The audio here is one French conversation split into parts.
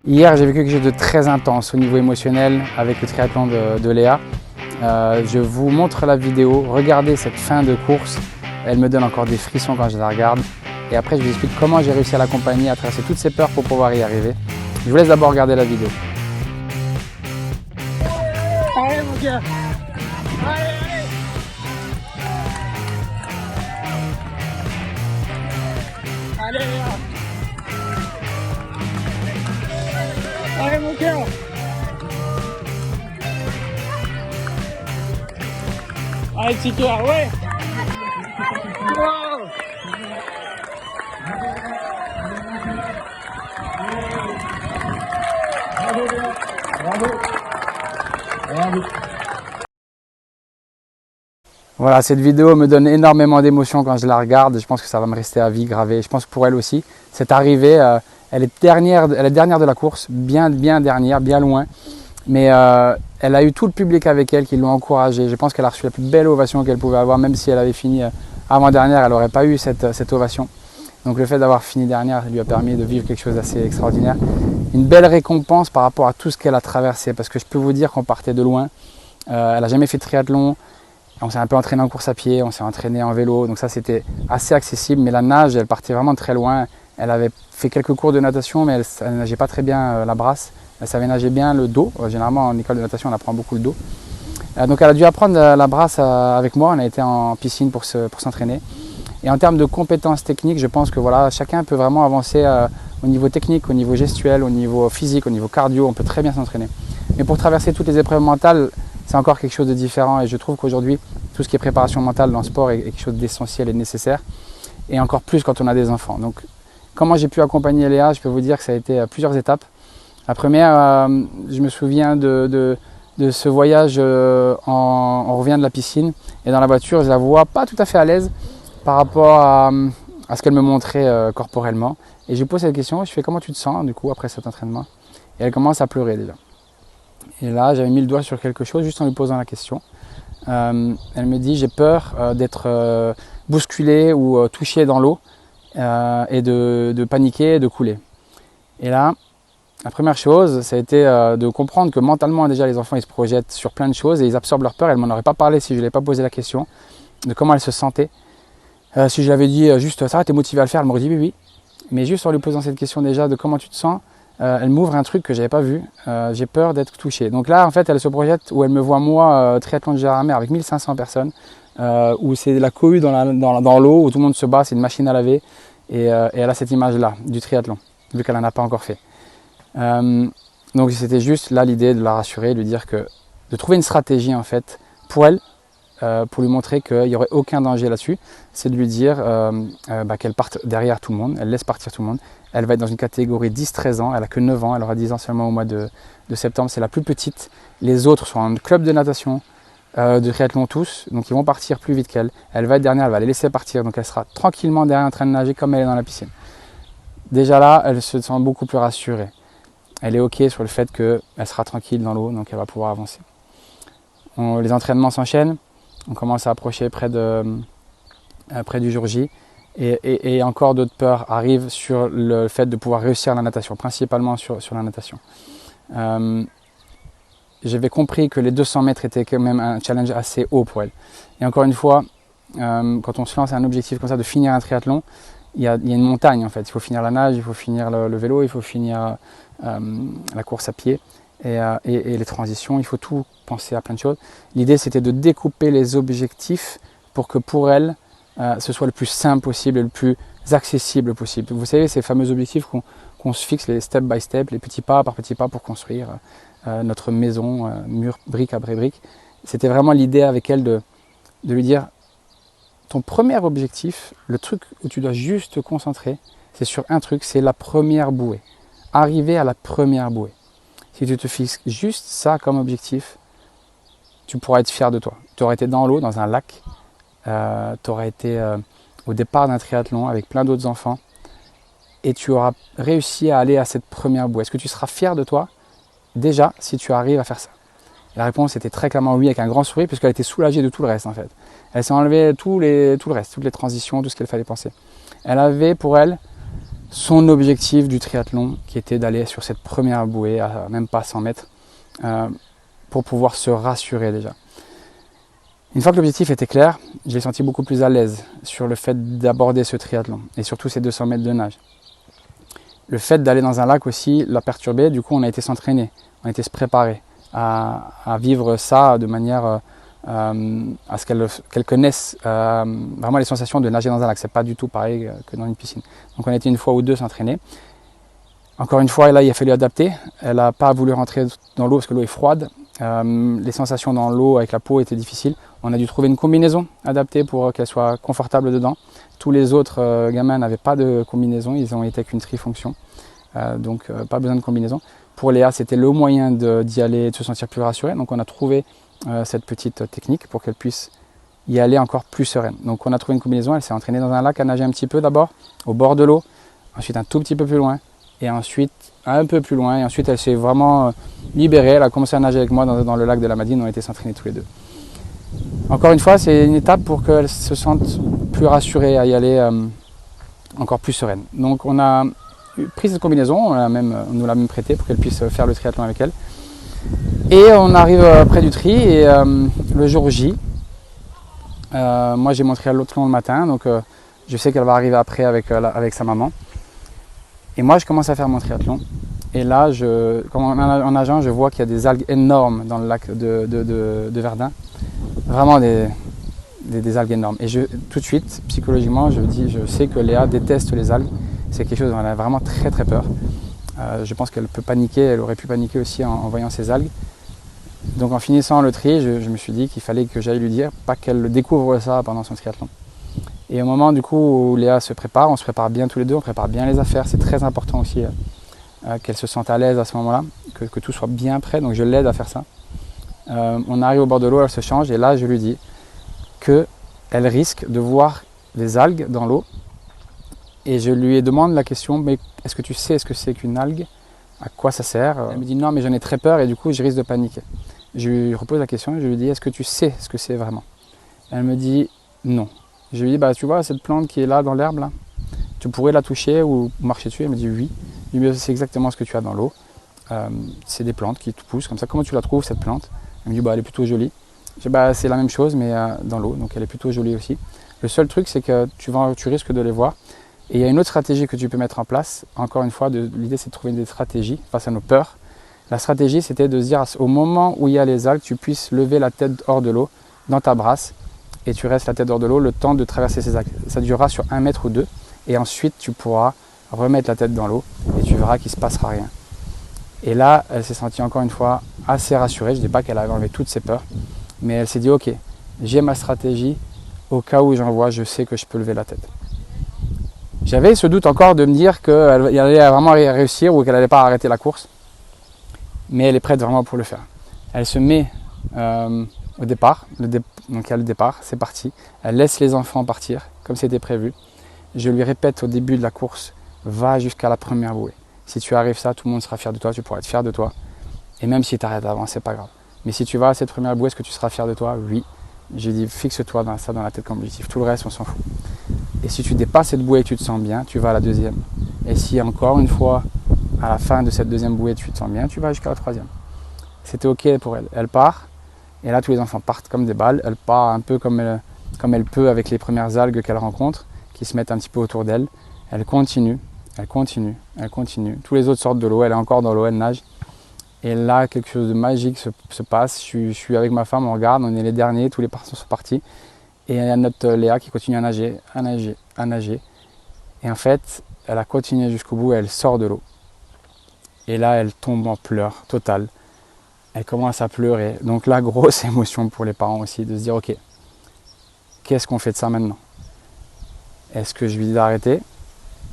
Hier, j'ai vécu quelque chose de très intense au niveau émotionnel avec le triathlon de Léa. Je vous montre la vidéo, regardez cette fin de course, elle me donne encore des frissons quand je la regarde. Et après, je vous explique comment j'ai réussi à l'accompagner, à traverser toutes ces peurs pour pouvoir y arriver. Je vous laisse d'abord regarder la vidéo. Allez mon gars, allez, allez, allez Léa. Allez mon cœur. Allez petit cœur, ouais. Wow. Voilà, cette vidéo me donne énormément d'émotions quand je la regarde. Je pense que ça va me rester à vie gravé. Je pense que pour elle aussi, cette arrivée, elle est dernière de la course, bien dernière, bien loin. Mais elle a eu tout le public avec elle qui l'ont encouragée. Je pense qu'elle a reçu la plus belle ovation qu'elle pouvait avoir, même si elle avait fini avant-dernière, elle n'aurait pas eu cette ovation. Donc le fait d'avoir fini dernière lui a permis de vivre quelque chose d'assez extraordinaire. Une belle récompense par rapport à tout ce qu'elle a traversé, parce que je peux vous dire qu'on partait de loin. Elle n'a jamais fait de triathlon. On s'est un peu entraîné en course à pied, on s'est entraîné en vélo, donc ça c'était assez accessible. Mais la nage, elle partait vraiment très loin. Elle avait fait quelques cours de natation, mais elle ne nageait pas très bien la brasse. Elle savait nager bien le dos. Généralement en école de natation, on apprend beaucoup le dos. Donc elle a dû apprendre la brasse avec moi. On a été en piscine pour s'entraîner. Et en termes de compétences techniques, je pense que voilà, chacun peut vraiment avancer au niveau technique, au niveau gestuel, au niveau physique, au niveau cardio. On peut très bien s'entraîner. Mais pour traverser toutes les épreuves mentales, c'est encore quelque chose de différent. Et je trouve qu'aujourd'hui, tout ce qui est préparation mentale dans le sport est quelque chose d'essentiel et de nécessaire. Et encore plus quand on a des enfants. Donc comment j'ai pu accompagner Léa, je peux vous dire que ça a été plusieurs étapes. La première, je me souviens de ce voyage, on revient de la piscine et dans la voiture, je la vois pas tout à fait à l'aise par rapport à ce qu'elle me montrait corporellement. Et je lui pose cette question, je fais comment tu te sens du coup après cet entraînement? Et elle commence à pleurer déjà. Et là, j'avais mis le doigt sur quelque chose juste en lui posant la question. Elle me dit, j'ai peur d'être bousculée ou touchée dans l'eau et de paniquer et de couler. Et là, la première chose, ça a été de comprendre que mentalement déjà les enfants ils se projettent sur plein de choses et ils absorbent leur peur. Elle ne m'en aurait pas parlé si je ne lui avais pas posé la question de comment elle se sentait. Si je lui avais dit juste ça, t'es motivée à le faire, elle m'aurait dit oui, oui. Mais juste en lui posant cette question déjà de comment tu te sens, elle m'ouvre un truc que j'avais pas vu. J'ai peur d'être touchée. Donc là, en fait, elle se projette où elle me voit moi, triathlon de Gérardmer avec 1500 personnes, où c'est la cohue dans l'eau, où tout le monde se bat, c'est une machine à laver. Et elle a cette image-là du triathlon, vu qu'elle n'en a pas encore fait. Donc c'était juste là l'idée de la rassurer, de lui dire que de trouver une stratégie en fait pour elle, pour lui montrer qu'il n'y aurait aucun danger là-dessus, c'est de lui dire qu'elle parte derrière tout le monde, elle laisse partir tout le monde. Elle va être dans une catégorie 10-13 ans, elle n'a que 9 ans, elle aura 10 ans seulement au mois de septembre, c'est la plus petite. Les autres sont en club de natation, de triathlon tous, donc ils vont partir plus vite qu'elle. Elle va être dernière, elle va les laisser partir, donc elle sera tranquillement derrière en train de nager comme elle est dans la piscine. Déjà là, elle se sent beaucoup plus rassurée. Elle est ok sur le fait qu'elle sera tranquille dans l'eau, donc elle va pouvoir avancer. Les entraînements s'enchaînent, on commence à approcher près du jour J. Et encore d'autres peurs arrivent sur le fait de pouvoir réussir la natation, principalement sur la natation. J'avais compris que les 200 mètres étaient quand même un challenge assez haut pour elle. Et encore une fois, quand on se lance un objectif comme ça de finir un triathlon, il y a une montagne en fait. Il faut finir la nage, il faut finir le vélo, il faut finir la course à pied et les transitions. Il faut tout penser à plein de choses. L'idée c'était de découper les objectifs pour que pour elle, ce soit le plus simple possible et le plus accessible possible. Vous savez, ces fameux objectifs qu'on se fixe, les step by step, les petits pas par petits pas pour construire notre maison, mur, brique après brique. C'était vraiment l'idée avec elle de lui dire, ton premier objectif, le truc où tu dois juste te concentrer, c'est sur un truc, c'est la première bouée. Arriver à la première bouée. Si tu te fixes juste ça comme objectif, tu pourras être fier de toi. Tu aurais été dans l'eau, dans un lac, tu aurais été au départ d'un triathlon avec plein d'autres enfants et tu auras réussi à aller à cette première bouée. Est-ce que tu seras fier de toi déjà si tu arrives à faire ça? La réponse était très clairement oui avec un grand sourire puisqu'elle était soulagée de tout le reste en fait. Elle s'est enlevée tout le reste, toutes les transitions, tout ce qu'il fallait penser. Elle avait pour elle son objectif du triathlon qui était d'aller sur cette première bouée à même pas 100 mètres pour pouvoir se rassurer déjà. Une fois que l'objectif était clair, je l'ai senti beaucoup plus à l'aise sur le fait d'aborder ce triathlon et surtout ces 200 mètres de nage. Le fait d'aller dans un lac aussi l'a perturbé, du coup on a été s'entraîner, on a été se préparer à vivre ça de manière à ce qu'elle connaisse vraiment les sensations de nager dans un lac. C'est pas du tout pareil que dans une piscine. Donc on a été une fois ou deux s'entraîner. Encore une fois, là il a fallu adapter. Elle n'a pas voulu rentrer dans l'eau parce que l'eau est froide. Les sensations dans l'eau avec la peau étaient difficiles. On a dû trouver une combinaison adaptée pour qu'elle soit confortable dedans. Tous les autres gamins n'avaient pas de combinaison, ils ont été avec une trifonction. Donc pas besoin de combinaison. Pour Léa, c'était le moyen d'y aller et de se sentir plus rassurée. Donc on a trouvé cette petite technique pour qu'elle puisse y aller encore plus sereine. Donc on a trouvé une combinaison, elle s'est entraînée dans un lac à nager un petit peu d'abord, au bord de l'eau, ensuite un tout petit peu plus loin, et ensuite un peu plus loin, et ensuite elle s'est vraiment libérée, elle a commencé à nager avec moi dans le lac de la Madine, on a été s'entraîner tous les deux. Encore une fois, c'est une étape pour qu'elle se sente plus rassurée à y aller encore plus sereine. Donc on a pris cette combinaison, on nous l'a même prêtée pour qu'elle puisse faire le triathlon avec elle. Et on arrive près du tri et le jour J, moi j'ai mon triathlon le matin, donc je sais qu'elle va arriver après avec sa maman. Et moi je commence à faire mon triathlon. Et là, en nageant, je vois qu'il y a des algues énormes dans le lac de Verdun. Vraiment des algues énormes. Et tout de suite, psychologiquement, je sais que Léa déteste les algues. C'est quelque chose dont elle a vraiment très très peur. Je pense qu'elle peut paniquer, elle aurait pu paniquer aussi en voyant ces algues. Donc en finissant le tri, je me suis dit qu'il fallait que j'aille lui dire, pas qu'elle découvre ça pendant son triathlon. Et au moment du coup où Léa se prépare, on se prépare bien tous les deux, on prépare bien les affaires, c'est très important aussi qu'elle se sente à l'aise à ce moment-là, que tout soit bien prêt, donc je l'aide à faire ça. On arrive au bord de l'eau, elle se change et là je lui dis qu'elle risque de voir des algues dans l'eau. Et je lui demande la question, mais est-ce que tu sais ce que c'est qu'une algue? À quoi ça sert? Elle me dit non, mais j'en ai très peur et du coup je risque de paniquer. Je lui repose la question et je lui dis, est-ce que tu sais ce que c'est vraiment? Elle me dit non. Je lui dis, bah tu vois cette plante qui est là dans l'herbe là, tu pourrais la toucher ou marcher dessus? Elle me dit oui. Je lui dis, c'est exactement ce que tu as dans l'eau. C'est des plantes qui te poussent comme ça. Comment tu la trouves cette plante? Elle me dit, bah elle est plutôt jolie. Je dis, bah c'est la même chose mais dans l'eau, donc elle est plutôt jolie aussi. Le seul truc c'est que tu risques de les voir. Et il y a une autre stratégie que tu peux mettre en place. Encore une fois, l'idée c'est de trouver des stratégies face à nos peurs. La stratégie c'était de se dire au moment où il y a les algues, tu puisses lever la tête hors de l'eau dans ta brasse et tu restes la tête hors de l'eau le temps de traverser ces algues. Ça durera sur 1 mètre ou 2 et ensuite tu pourras remettre la tête dans l'eau et tu verras qu'il ne se passera rien. Et là, elle s'est sentie encore une fois assez rassurée. Je ne dis pas qu'elle avait enlevé toutes ses peurs, mais elle s'est dit ok, j'ai ma stratégie, au cas où j'en vois, je sais que je peux lever la tête. J'avais ce doute encore de me dire qu'elle allait vraiment réussir ou qu'elle n'allait pas arrêter la course. Mais elle est prête vraiment pour le faire. Elle se met au départ, donc il y a le départ, c'est parti. Elle laisse les enfants partir comme c'était prévu. Je lui répète au début de la course, va jusqu'à la première bouée. Si tu arrives ça, tout le monde sera fier de toi, tu pourras être fier de toi. Et même si tu arrêtes avant, c'est pas grave. Mais si tu vas à cette première bouée, est-ce que tu seras fier de toi? Oui. J'ai dit, fixe-toi dans ça dans la tête comme objectif. Tout le reste, on s'en fout. Et si tu dépasses cette bouée et tu te sens bien, tu vas à la deuxième. Et si encore une fois, à la fin de cette deuxième bouée, tu te sens bien, tu vas jusqu'à la troisième. C'était ok pour elle. Elle part, et là tous les enfants partent comme des balles. Elle part un peu comme elle peut avec les premières algues qu'elle rencontre, qui se mettent un petit peu autour d'elle. Elle continue, elle continue, elle continue. Tous les autres sortent de l'eau, elle est encore dans l'eau, elle nage. Et là, quelque chose de magique se passe. Je suis avec ma femme, on regarde, on est les derniers, tous les parents sont partis. Et il y a notre Léa qui continue à nager, à nager, à nager. Et en fait, elle a continué jusqu'au bout et elle sort de l'eau. Et là, elle tombe en pleurs totales. Elle commence à pleurer. Donc là, grosse émotion pour les parents aussi, de se dire, ok, qu'est-ce qu'on fait de ça maintenant? Est-ce que je lui dis d'arrêter?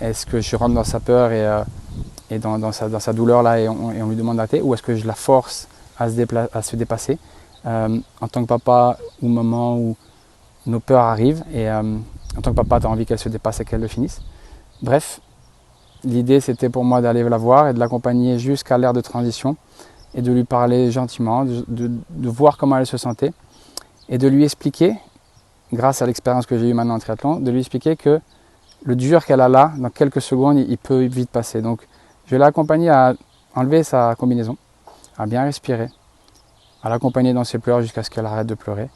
Est-ce que je rentre dans sa peur et dans sa douleur là et on lui demande d'arrêter? Ou est-ce que je la force à se dépasser en tant que papa ou maman où nos peurs arrivent et en tant que papa, tu as envie qu'elle se dépasse et qu'elle le finisse. Bref, l'idée c'était pour moi d'aller la voir et de l'accompagner jusqu'à l'ère de transition et de lui parler gentiment, de voir comment elle se sentait et de lui expliquer, grâce à l'expérience que j'ai eue maintenant en triathlon, de lui expliquer que le dur qu'elle a là, dans quelques secondes, il peut vite passer. Donc je l'ai accompagnée à enlever sa combinaison, à bien respirer, à l'accompagner dans ses pleurs jusqu'à ce qu'elle arrête de pleurer,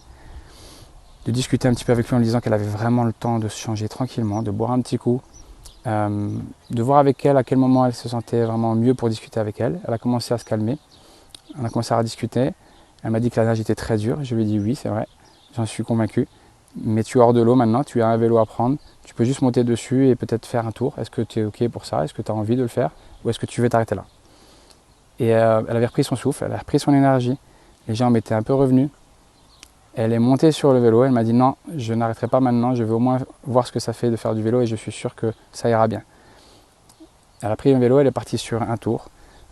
de discuter un petit peu avec lui en lui disant qu'elle avait vraiment le temps de se changer tranquillement, de boire un petit coup, de voir avec elle à quel moment elle se sentait vraiment mieux pour discuter avec elle. Elle a commencé à se calmer, on a commencé à discuter. Elle m'a dit que la nage était très dure. Je lui ai dit oui, c'est vrai, j'en suis convaincu. Mais tu es hors de l'eau maintenant, tu as un vélo à prendre, tu peux juste monter dessus et peut-être faire un tour. Est-ce que tu es OK pour ça? Est-ce que tu as envie de le faire? Ou est-ce que tu veux t'arrêter là? Et elle avait repris son souffle, elle a repris son énergie. Les jambes étaient un peu revenues. Elle est montée sur le vélo, elle m'a dit non, je n'arrêterai pas maintenant, je veux au moins voir ce que ça fait de faire du vélo et je suis sûr que ça ira bien. Elle a pris un vélo, elle est partie sur un tour.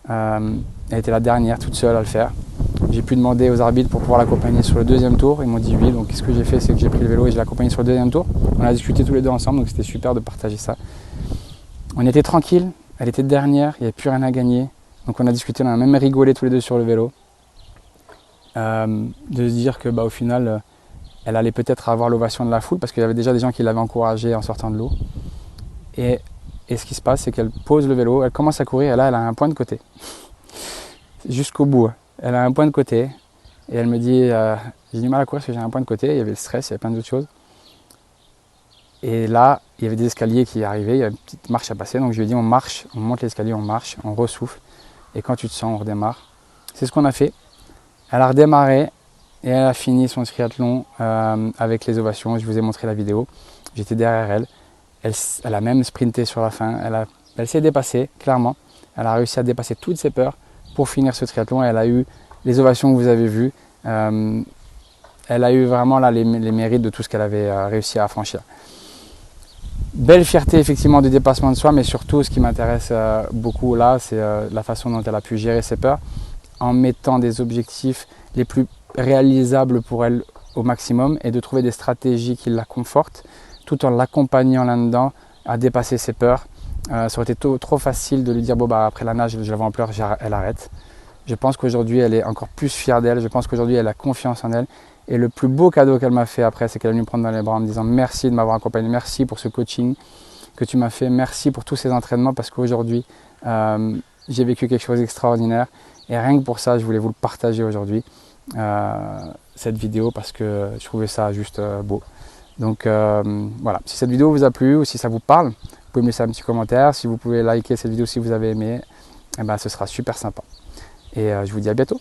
Elle était la dernière, toute seule à le faire. J'ai pu demander aux arbitres pour pouvoir l'accompagner sur le deuxième tour. Ils m'ont dit oui, donc ce que j'ai fait, c'est que j'ai pris le vélo et je l'ai accompagné sur le deuxième tour. On a discuté tous les deux ensemble, donc c'était super de partager ça. On était tranquille, elle était dernière, il n'y avait plus rien à gagner. Donc on a discuté, on a même rigolé tous les deux sur le vélo. De se dire que au final, elle allait peut-être avoir l'ovation de la foule parce qu'il y avait déjà des gens qui l'avaient encouragée en sortant de l'eau. Et ce qui se passe, c'est qu'elle pose le vélo, elle commence à courir et là, elle a un point de côté. Jusqu'au bout. Elle a un point de côté et elle me dit j'ai du mal à courir parce que j'ai un point de côté. Il y avait le stress, il y avait plein d'autres choses. Et là, il y avait des escaliers qui arrivaient, il y avait une petite marche à passer. Donc je lui ai dit on marche, on monte l'escalier, on marche, on ressouffle. Et quand tu te sens, on redémarre. C'est ce qu'on a fait. Elle a redémarré et elle a fini son triathlon avec les ovations. Je vous ai montré la vidéo. J'étais derrière elle. Elle a même sprinté sur la fin. Elle s'est dépassée, clairement. Elle a réussi à dépasser toutes ses peurs pour finir ce triathlon. Elle a eu les ovations que vous avez vues. Elle a eu vraiment là, les mérites de tout ce qu'elle avait réussi à franchir. Belle fierté effectivement du dépassement de soi, mais surtout ce qui m'intéresse beaucoup là, c'est la façon dont elle a pu gérer ses peurs en mettant des objectifs les plus réalisables pour elle au maximum et de trouver des stratégies qui la confortent tout en l'accompagnant là-dedans à dépasser ses peurs. Ça aurait été trop facile de lui dire bon après la nage je la vois en pleurs, elle arrête. Je pense qu'aujourd'hui elle est encore plus fière d'elle, je pense qu'aujourd'hui elle a confiance en elle et le plus beau cadeau qu'elle m'a fait après c'est qu'elle est venue me prendre dans les bras en me disant merci de m'avoir accompagné, merci pour ce coaching que tu m'as fait, merci pour tous ces entraînements parce qu'aujourd'hui j'ai vécu quelque chose d'extraordinaire et rien que pour ça je voulais vous le partager aujourd'hui cette vidéo parce que je trouvais ça juste beau. Donc voilà, si cette vidéo vous a plu ou si ça vous parle, vous pouvez me laisser un petit commentaire. Si vous pouvez liker cette vidéo si vous avez aimé, ce sera super sympa. Et je vous dis à bientôt.